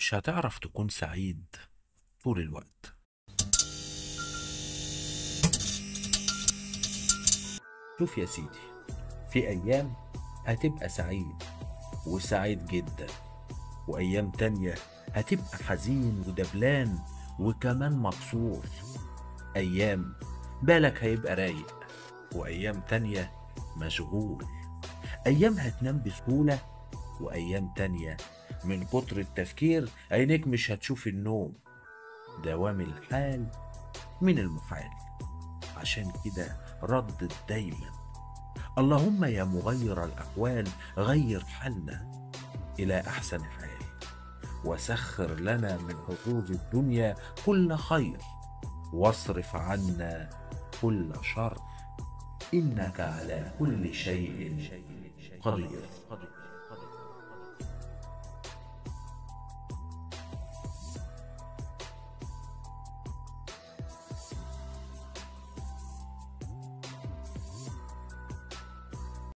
مش هتعرف تكون سعيد طول الوقت. شوف يا سيدي، في أيام هتبقى سعيد وسعيد جدا، وأيام تانية هتبقى حزين ودبلان وكمان مكسور. أيام بالك هيبقى رايق، وأيام تانية مشغول. أيام هتنام بسهولة، وأيام تانية من كتر التفكير عينيك مش هتشوف النوم. دوام الحال من المحال. عشان كده ردد دايما: اللهم يا مغير الأحوال غير حالنا إلى أحسن حال، وسخر لنا من حظوظ الدنيا كل خير، واصرف عنا كل شر، إنك على كل شيء قدير.